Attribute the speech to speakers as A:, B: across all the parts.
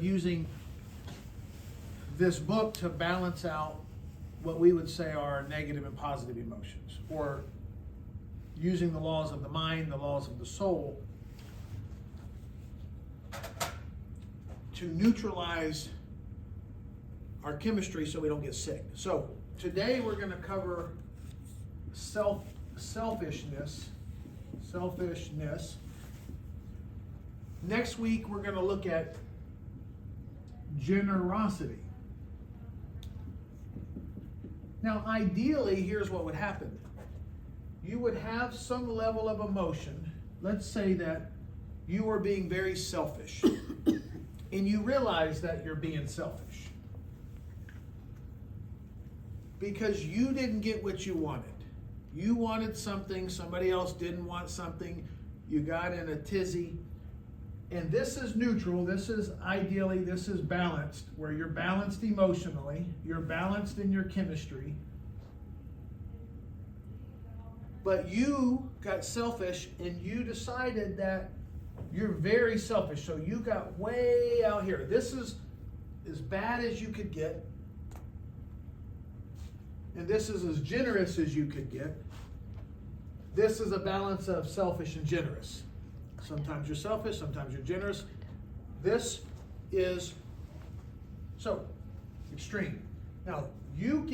A: Using this book to balance out what we would say are negative and positive emotions, or using the laws of the mind, the laws of the soul, to neutralize our chemistry so we don't get sick. So today we're going to cover selfishness. Next week we're going to look at generosity. Now, ideally, here's what would happen. You would have some level of emotion. Let's say that you are being very selfish, and you realize that you're being selfish because you didn't get what you wanted. You wanted something, somebody else didn't want something, you got in a tizzy. And this is neutral, this is ideally, this is balanced, where you're balanced emotionally, you're balanced in your chemistry. But you got selfish and you decided that you're very selfish. So you got way out here. This is as bad as you could get. And this is as generous as you could get. This is a balance of selfish and generous. Sometimes you're selfish, sometimes you're generous. This is so extreme. Now, you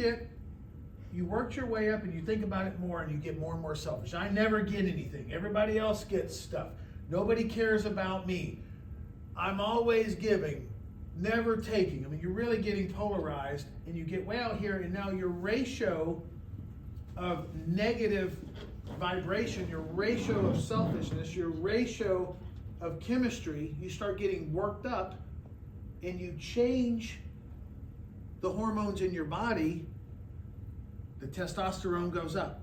A: worked your way up and you think about it more and you get more and more selfish. I never get anything. Everybody else gets stuff. Nobody cares about me. I'm always giving, never taking. I mean, you're really getting polarized and you get way out here, and now your ratio of negative vibration, your ratio of selfishness, your ratio of chemistry, you start getting worked up and you change the hormones in your body. The testosterone goes up,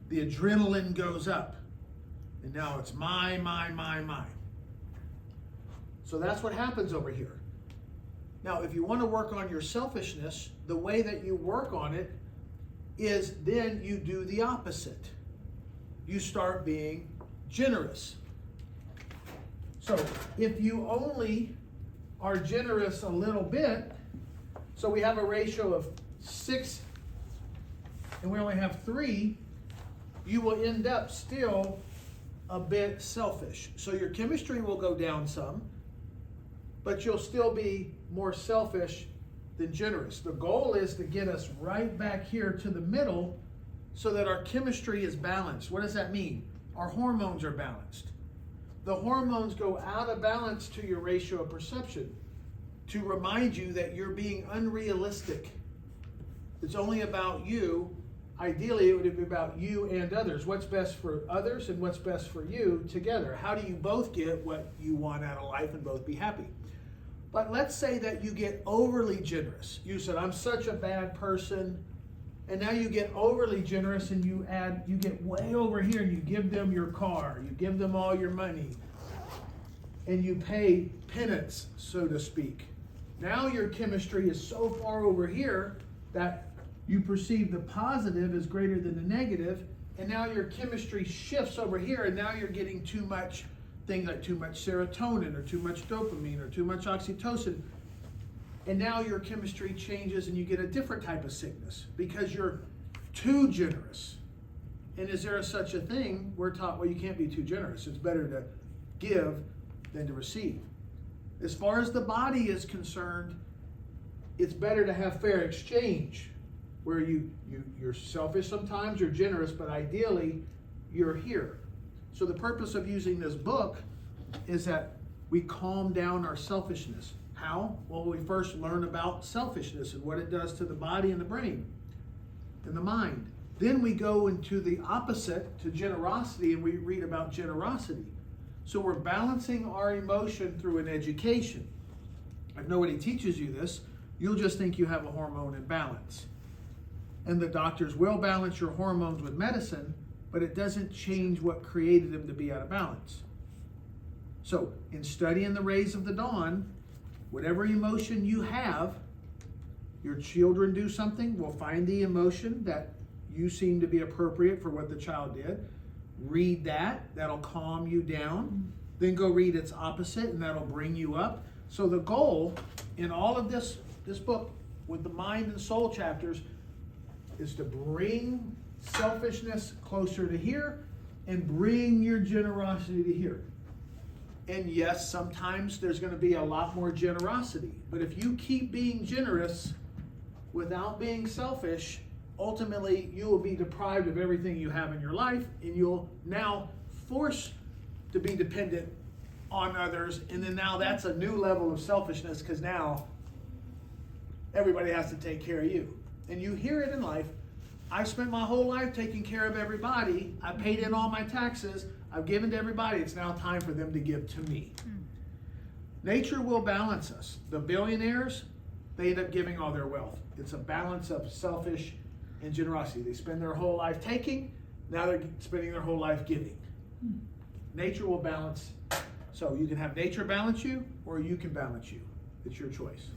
A: the adrenaline goes up, and now it's my. So that's what happens over here. Now, if you want to work on your selfishness, the way that you work on it is then you do the opposite. You start being generous. So if you only are generous a little bit, so we have a ratio of 6 and we only have 3, you will end up still a bit selfish. So your chemistry will go down some, but you'll still be more selfish than generous. The goal is to get us right back here to the middle so that our chemistry is balanced. What does that mean? Our hormones are balanced. The hormones go out of balance to your ratio of perception to remind you that you're being unrealistic. It's only about you. Ideally, it would be about you and others. What's best for others and what's best for you together. How do you both get what you want out of life and both be happy? But let's say that you get overly generous. You said, I'm such a bad person. And now you get overly generous and you get way over here and you give them your car, you give them all your money, and you pay penance, so to speak. Now your chemistry is so far over here that you perceive the positive as greater than the negative, and now your chemistry shifts over here, and now you're getting too much things like too much serotonin or too much dopamine or too much oxytocin. And now your chemistry changes and you get a different type of sickness because you're too generous. And is there such a thing? We're taught, well, you can't be too generous. It's better to give than to receive. As far as the body is concerned, it's better to have fair exchange, where you're selfish sometimes, you're generous, but ideally you're here. So the purpose of using this book is that we calm down our selfishness. How? Well, we first learn about selfishness and what it does to the body and the brain and the mind. Then we go into the opposite, to generosity, and we read about generosity. So we're balancing our emotion through an education. If nobody teaches you this, you'll just think you have a hormone imbalance. And the doctors will balance your hormones with medicine, but it doesn't change what created them to be out of balance. So in studying the rays of the dawn, whatever emotion you have, your children do something, we'll find the emotion that you seem to be appropriate for what the child did. Read that, that'll calm you down. Then go read its opposite, and that'll bring you up. So the goal in all of this book with the mind and soul chapters is to bring selfishness closer to here and bring your generosity to here. And yes, sometimes there's going to be a lot more generosity. But if you keep being generous without being selfish, ultimately you will be deprived of everything you have in your life, and you'll now force to be dependent on others. And then now that's a new level of selfishness, because now everybody has to take care of you. And you hear it in life. I spent my whole life taking care of everybody. I paid in all my taxes. I've given to everybody. It's now time for them to give to me. Nature will balance us. The billionaires, they end up giving all their wealth. It's a balance of selfish and generosity. They spend their whole life taking. Now they're spending their whole life giving. Nature will balance. So you can have nature balance you, or you can balance you. It's your choice.